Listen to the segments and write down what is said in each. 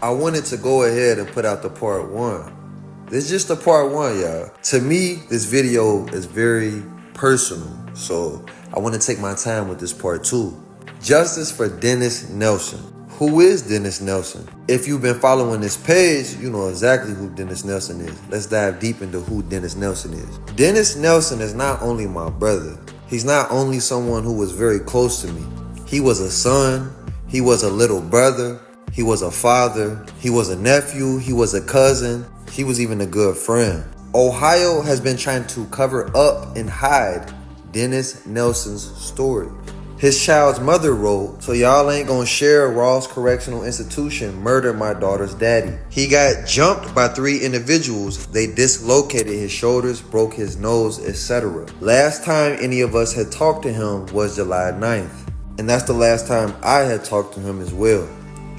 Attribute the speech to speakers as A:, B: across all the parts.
A: I wanted to go ahead and put out the part 1. This is just the part 1, y'all. To me, this video is very personal, so I want to take my time with this part 2. Justice for Dennis Nelson. Who is Dennis Nelson? If you've been following this page, you know exactly who Dennis Nelson is. Let's dive deep into who Dennis Nelson is. Dennis Nelson is not only my brother. He's not only someone who was very close to me. He was a son. He was a little brother. He was a father. He was a nephew. He was a cousin. He was even a good friend. Ohio has been trying to cover up and hide Dennis Nelson's story. His child's mother wrote, "So y'all ain't gonna share Ross Correctional Institution murdered my daughter's daddy. He got jumped by 3 individuals. They dislocated his shoulders, broke his nose, etc. Last time any of us had talked to him was July 9th. And that's the last time I had talked to him as well.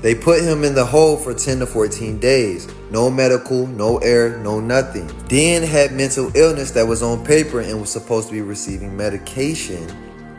A: They put him in the hole for 10 to 14 days. No medical, no air, no nothing. Den had mental illness that was on paper and was supposed to be receiving medication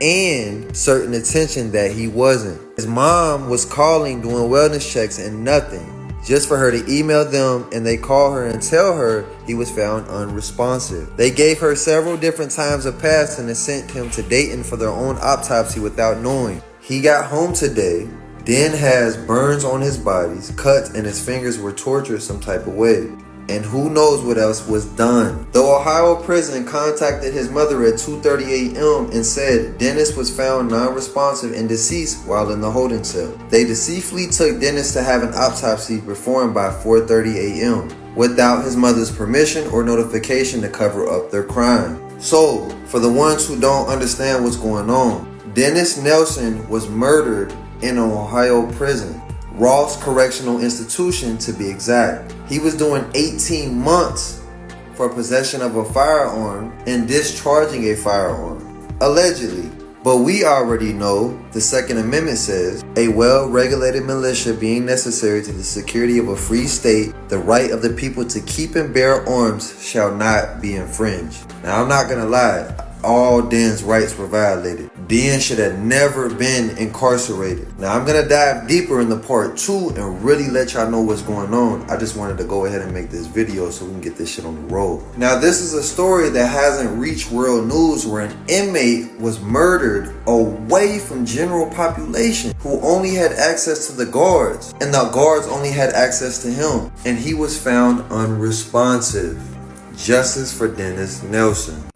A: and certain attention that he wasn't. His mom was calling, doing wellness checks and nothing. Just for her to email them and they call her and tell her he was found unresponsive. They gave her several different times of passing and sent him to Dayton for their own autopsy without knowing. He got home today. Den has burns on his bodies, cuts, and his fingers were tortured some type of way. And who knows what else was done. The Ohio prison contacted his mother at 2:30 a.m. and said Dennis was found non-responsive and deceased while in the holding cell. They deceitfully took Dennis to have an autopsy performed by 4:30 a.m. without his mother's permission or notification to cover up their crime. So, for the ones who don't understand what's going on, Dennis Nelson was murdered in an Ohio prison. Ross Correctional Institution to be exact. He was doing 18 months for possession of a firearm and discharging a firearm, allegedly. But we already know the Second Amendment says, a well-regulated militia being necessary to the security of a free state, the right of the people to keep and bear arms shall not be infringed. Now I'm not gonna lie, all Den's rights were violated. Den should have never been incarcerated. Now I'm gonna dive deeper into part 2 and really let y'all know what's going on. I just wanted to go ahead and make this video so we can get this shit on the road. Now this is a story that hasn't reached world news where an inmate was murdered away from general population who only had access to the guards, and the guards only had access to him, and he was found unresponsive. Justice for Dennis Nelson.